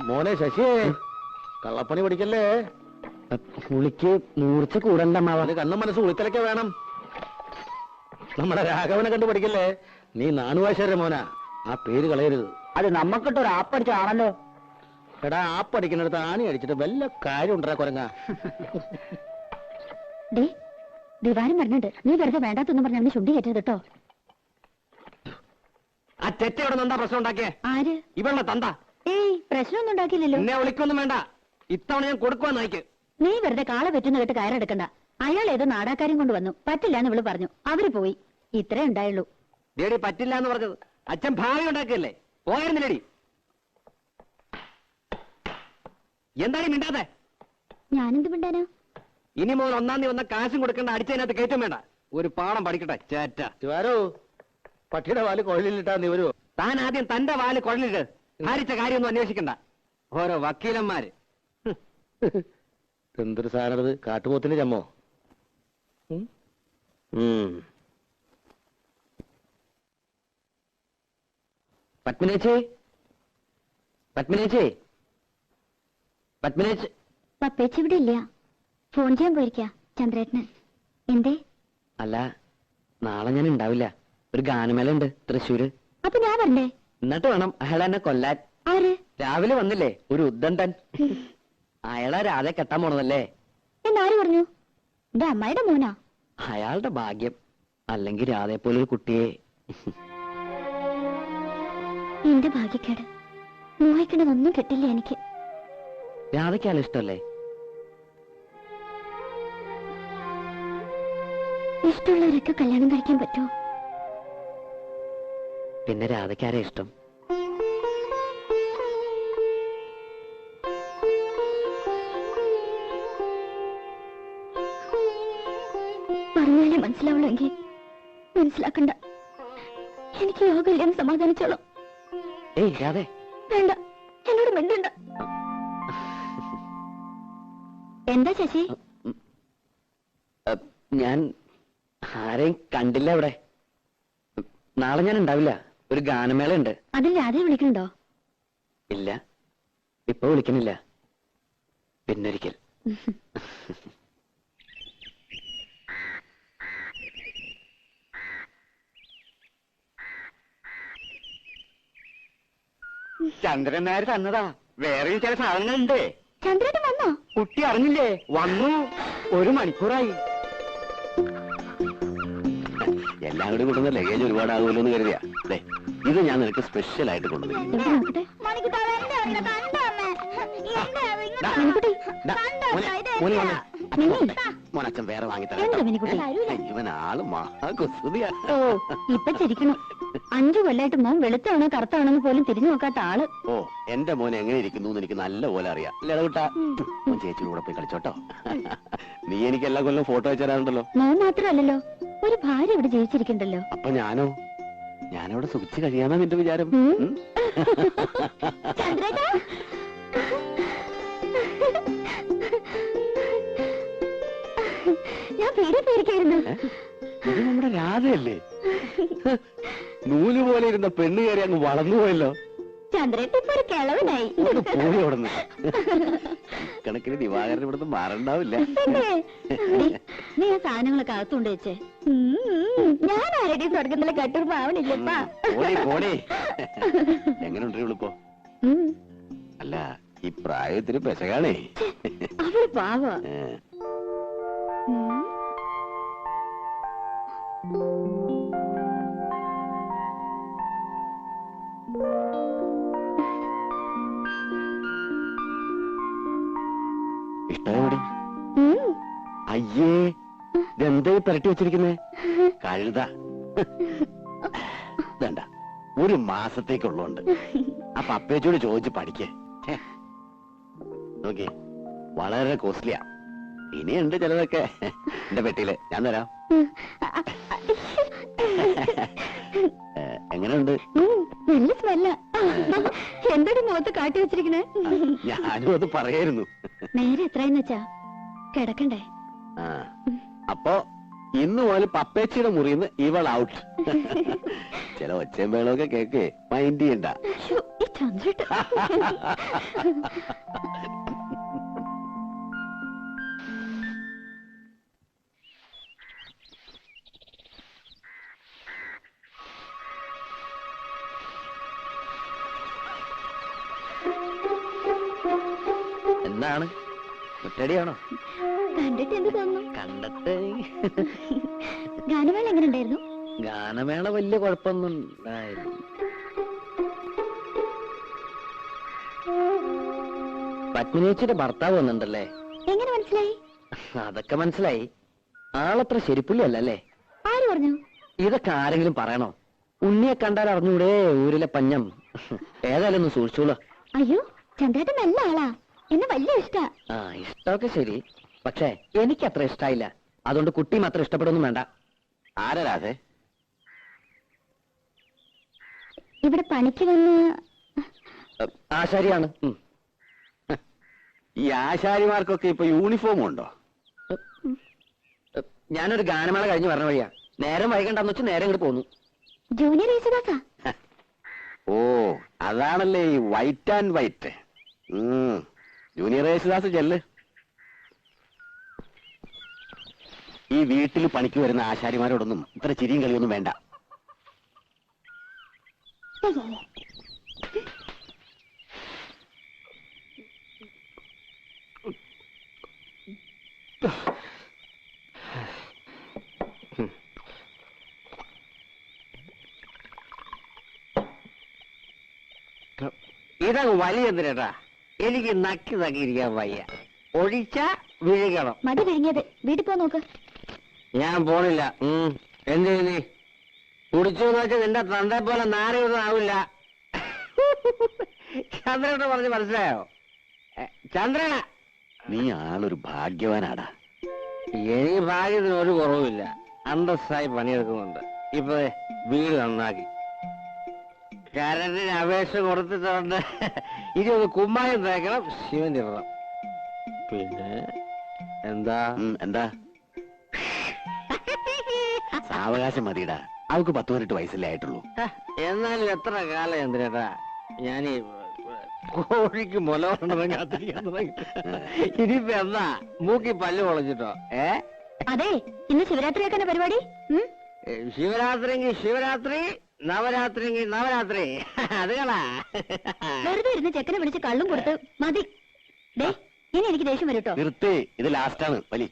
മോനെ ശശിയേ, കള്ളപ്പണി പഠിക്കല്ലേ. പുളിക്ക് മൂർച്ച കൂടണ്ട അമ്മാവന്. കണ്ണും മനസ്സ് ഉളിത്തലൊക്കെ വേണം. നമ്മുടെ രാഘവനെ കണ്ടു പഠിക്കല്ലേ. നീ നാണുവാശാരുടെ മോനാ, ആ പേര് കളയരുത്. അത് നമ്മക്കിട്ടൊരു ആപ്പടിച്ചാണല്ലോ. എടാ, ആപ്പടിക്കുന്നിടത്ത് ആണി അടിച്ചിട്ട് വല്ല കാര്യം ഉണ്ടാ കുരങ്ങ. ദിവാരം പറഞ്ഞിട്ട് നീ വെറുതെ വേണ്ടാത്തൊന്നും പറഞ്ഞ ശുദ്ധി കയറ്റത് കേട്ടോ. ആ തെറ്റയോടെ എന്താ പ്രശ്നം ഉണ്ടാക്കിയേ? ആര്? ഇവളുടെ തന്ത. ഏയ്, പ്രശ്നമൊന്നും ഉണ്ടാക്കിയില്ലല്ലോ. എന്നെ വിളിക്കൊന്നും വേണ്ട, ഇത്തവണ ഞാൻ കൊടുക്കുവാൻ നയിക്ക്. നീ വെറുതെ കാള പറ്റുന്ന കേട്ട് കയറെടുക്കണ്ട. അയാൾ ഏതോ നാടാക്കാരും കൊണ്ട് വന്നു, പറ്റില്ല എന്ന് ഇവള് പറഞ്ഞു. അവര് പോയി. ഇത്രേ ഉണ്ടായുള്ളൂ. ലേഡി പറ്റില്ല എന്ന് പറഞ്ഞത് അച്ഛൻ ഭാവി ഉണ്ടാക്കിയല്ലേ, പോയിരുന്നില്ലേടി? എന്താണ് മിണ്ടാതെ? ഞാനെന്ത് മിണ്ടാനോ? ഇനി മുതൽ 1-ാം തീയതി വന്ന കാശും കൊടുക്കേണ്ട, അടിച്ചതിനകത്ത് കയറ്റം വേണ്ട. ഒരു പാഠം പഠിക്കട്ടെ ചേറ്റ. പട്ടിയുടെ വാല് കുഴലിലിട്ടാ നീ വരുമോ? താൻ ആദ്യം തന്റെ വാല് കുഴലിട്ട് ഭാരിച്ച കാര്യമൊന്നും അന്വേഷിക്കണ്ട. ഓരോ വക്കീലന്മാര്. എന്തൊരു സാധനത്, കാട്ടുപോത്തിന്റെ ചമ്മോ. പത്മിനേച്ചി, പത്മിനേച്ചി, പത്മിനേച്ചി. പപ്പേച്ചി ഇവിടെ ഇല്ല, ഫോൺ ചെയ്യാൻ പോയിരിക്കാ ചന്ദ്രേട്ടന്. എന്തേ? അല്ല, നാളെ ഞാൻ ഉണ്ടാവില്ല. ഒരു ഗാനമേള ഉണ്ട് തൃശ്ശൂര്. അപ്പൊ ഞാൻ വരണ്ടേ? എന്നിട്ട് വേണം അയാൾ എന്നെ കൊല്ലാൻ. ആര്? രാവിലെ വന്നില്ലേ ഒരു ഉദ്ദണ്ടൻ. അയാളെ രാധെ കെട്ടാൻ പോണതല്ലേ. എന്നാര് പറഞ്ഞു? എന്റെ അമ്മായിയുടെ മോനാ. അയാളുടെ ഭാഗ്യം. അല്ലെങ്കിൽ രാധയെ പോലൊരു കുട്ടിയെ. എന്റെ ഭാഗ്യക്കേട്. മോഹിക്കണതൊന്നും കിട്ടില്ല എനിക്ക്. രാധയ്ക്കാണ് ഇഷ്ടല്ലേ? ഇഷ്ടമുള്ളവരൊക്കെ കല്യാണം കഴിക്കാൻ പറ്റുമോ? പിന്നെ രാധയ്ക്കാരെ ഇഷ്ടം? പറഞ്ഞാലേ മനസ്സിലാവുള്ളെങ്കിൽ മനസ്സിലാക്കണ്ട. എനിക്ക് യോഗമില്ലെന്ന് സമാധാനിച്ചോളാം. ഏയ് രാധേ, വേണ്ട, എന്നോട് മിണ്ടണ്ട. എന്താ ശശി? ഞാൻ ആരെയും കണ്ടില്ല ഇവിടെ. നാളെ ഞാൻ ഉണ്ടാവില്ല. ഒരു ഗാനമേള ഉണ്ട്. അതിൽ രാധയെ വിളിക്കണ്ടോ? ഇല്ല, ഇപ്പൊ വിളിക്കുന്നില്ല. പിന്നൊരിക്കൽ. ചന്ദ്രൻ നായർ തന്നതാ. വേറെയും ചില സാധനങ്ങളുണ്ട്. ചന്ദ്രേട്ടൻ വന്നോ? കുട്ടി അറിഞ്ഞില്ലേ? വന്നു. 1 മണിക്കൂറായി. എല്ലാം കൂടി കൊണ്ടുവന്ന ലഗേജ് ഒരുപാടാകുമല്ലോ എന്ന് കരുതിയാ. ഇത് ഞാൻ നിനക്ക് സ്പെഷ്യൽ ആയിട്ട് കൊണ്ടുവന്നു. മോനച്ഛൻ വേറെ വാങ്ങിത്തരാം. ഇവൻ ആള് മഹാകുസൃതിയാ. ഓ, ഇപ്പൊ ചിരിക്കണം. 5 കൊല്ലായിട്ട് മോൻ വെളുത്താണോ കറുത്താണോന്ന് പോലും തിരിഞ്ഞു നോക്കാത്ത ആള്. ഓ, എന്റെ മോൻ എങ്ങനെ ഇരിക്കുന്നു എന്ന് എനിക്ക് നല്ല പോലെ അറിയാം. ലടവിട്ടാ, മോൻ ചേച്ചിയുടെ കൂടെ പോയി കളിച്ചോട്ടോ. നീ എനിക്ക് എല്ലാ കൊല്ലം ഫോട്ടോ അയച്ചു തരാറുണ്ടല്ലോ. മോൻ മാത്രമല്ലല്ലോ, ഒരു ഭാര്യ ഇവിടെ ജീവിച്ചിരിക്കണ്ടല്ലോ. അപ്പൊ ഞാനവിടെ സുഖിച്ച് കഴിയാന്നാ നിന്റെ വിചാരം? ചന്ദ്രേട്ടാ, ഞാൻ പേടിക്കായിരുന്നു. ഇത് നമ്മുടെ രാധയല്ലേ? നൂല് പോലെ ഇരുന്ന പെണ്ണ് കയറി അങ്ങ് വളർന്നു പോയല്ലോ. ചന്ദ്രേട്ട ഇപ്പൊ ഒരു കിളവനായി. പോയി അവിടുന്ന്. കണക്കിന് ദിവാകരൻ ഇവിടുന്ന് മാറണ്ടാവില്ല. നീ ആ സാധനങ്ങളൊക്കെ അകത്തുകൊണ്ട് വെച്ചേ. ഞാൻ ആരുടെയും സ്വർഗത്തിലെ കട്ടൂർ പാവണില്ലപ്പാ. എങ്ങനെയുണ്ട് ഇവളിപ്പോ? അല്ല, ഈ പ്രായത്തിന് പെശകാണേ. അവള് പാവ. ഇഷ്ടമെവിടെ? അയ്യേ, ഇതെന്താ പുരട്ടി വെച്ചിരിക്കുന്നേ? കഴുത. വേണ്ട, 1 മാസത്തേക്കുള്ളതുണ്ട്. അപ്പൊ അപ്പേച്ചോട് ചോദിച്ച് പഠിക്കേ. നോക്കി, വളരെ കോസ്റ്റ്ലിയാ. ഇനിയുണ്ട് ചിലതൊക്കെ എന്റെ പെട്ടിയില്. ഞാൻ തരാം. എങ്ങനെയുണ്ട്? നല്ല സ്മെല്ല. എന്തൊരു മുഖത്ത് കാട്ടി വെച്ചിരിക്കണേ. ഞാനും അത് പറയായിരുന്നു. നേരെ എത്രയെന്ന് വെച്ചാ കിടക്കണ്ടേ? അപ്പൊ ഇന്ന് മുതൽ പപ്പേച്ചിയുടെ മുറിന്ന് ഇവൾ ഔട്ട്. ചില ഒച്ചയും വേളമൊക്കെ കേക്ക് മൈൻഡ് ചെയ്യണ്ട. ഈ ചന്ദ്രേട്ടൻ എന്താണ് കുറ്റടിയാണോ? കണ്ടിട്ട് എന്ത് തോന്നുന്നു? കണ്ടിട്ട് ഗാനമേള എങ്ങനെ ഉണ്ടായിരുന്നു? ഗാനമേള വലിയ കുഴപ്പമൊന്നും ഉണ്ടായില്ല. പത്മിനിയേച്ചിയുടെ ഭർത്താവ് വന്നിട്ടുണ്ടല്ലേ? എങ്ങനെ മനസ്സിലായി? അതൊക്കെ മനസ്സിലായി. ആളത്ര ശരിപ്പുള്ളി അല്ലല്ലേ? ആര് പറഞ്ഞു? ഇതൊക്കെ ആരെങ്കിലും പറയണോ? ഉണ്ണിയെ കണ്ടാൽ അറിഞ്ഞൂടെ ഊരിലെ പഞ്ഞം. ഏതായാലും ഒന്ന് സൂക്ഷിച്ചോളൂ. അയ്യോ, ചന്ദ്രേട്ടൻ നല്ല ആളാ, എന്നെ വലിയ ഇഷ്ടാ. ആ, ഇഷ്ടമൊക്കെ ശരി, പക്ഷേ എനിക്ക് അത്ര ഇഷ്ടായില്ല. അതുകൊണ്ട് കുട്ടി മാത്രം ഇഷ്ടപ്പെടുന്നു വേണ്ട. ആരാതെ? ഇവിടെ പണിക്ക് വന്ന് ആശാരിയാണ്. ഈ ആശാരിമാർക്കൊക്കെ ഇപ്പൊ യൂണിഫോം ഉണ്ടോ? ഞാനൊരു ഗാനമേള കഴിഞ്ഞ് പറഞ്ഞ വഴിയാ. നേരം വൈകണ്ടെന്ന് വെച്ച് നേരെ ഇങ്ങോട്ട് പോന്നു. ജൂനിയർ യേശുദാസാ. ഓ, അതാണല്ലേ ഈ white and white. Junior Yesudas ചെല്ല്. ഈ വീട്ടിൽ പണിക്ക് വരുന്ന ആശാരിമാരോടൊന്നും ഇത്ര ചിരിയും കളിയൊന്നും വേണ്ട. ഇതങ്ങ് വലിയ എന്തിനാ? എനിക്ക് നക്കി നക്കിയിരിക്കാൻ വയ്യ. ഒഴിച്ച വിഴുകണം. മതി വിഴുങ്ങിയത്, വീട്ടിൽ പോ നോക്ക്. ഞാൻ പോണില്ല. എന്ത് നീ കുടിച്ചു വെച്ചാൽ നിന്റെ തന്റെ പോലെ നാരൊന്നും ആവില്ല. ചന്ദ്രനോട് പറഞ്ഞ് മനസ്സിലായോ? ചന്ദ്രന, നീ ആളൊരു ഭാഗ്യവാനാടാ. എനിക്ക് ഭാഗ്യത്തിന് ഒരു കുറവുമില്ല. അന്തസ്സായി പണിയെടുക്കുന്നുണ്ട്. ഇപ്പൊ വീട് നന്നാക്കി കരണ്ടിന് അപേക്ഷ കൊടുത്തിട്ടുണ്ട്. ഇനി ഒന്ന് കുമ്മായം തേക്കണം, ശിവന്റെ ഇടണം. പിന്നെ എന്താ എന്താ സാവകാശം മതിടാ. അവക്ക് 10-18 വയസ്സല്ലേ ആയിട്ടുള്ളൂ. എന്നാലും എത്ര കാലം ചന്ദ്രേട്ടാ ഞാനീ കോഴിക്ക് മുല കൊണ്ടതും കാത്തിരിക്കാൻ തുടങ്ങി. ഇനിയിപ്പോ എന്താ മൂക്കി പല്ല് പൊളഞ്ഞിട്ടോ? അതെ, ഇന്ന് ശിവരാത്രിയൊക്കെ പരിപാടി. ശിവരാത്രിയെങ്കിൽ ശിവരാത്രി, നവരാത്രിയെങ്കിൽ നവരാത്രി. അതുകളാ വെറുതെ ഇരുന്ന് ചെക്കനെ വിളിച്ച് കള്ളും കൊടുത്ത് മതി. ദേ, ഇനി എനിക്ക് ദേഷ്യം വരും കേട്ടോ. നിർത്തേ, ഇത് ലാസ്റ്റാണ് വലി.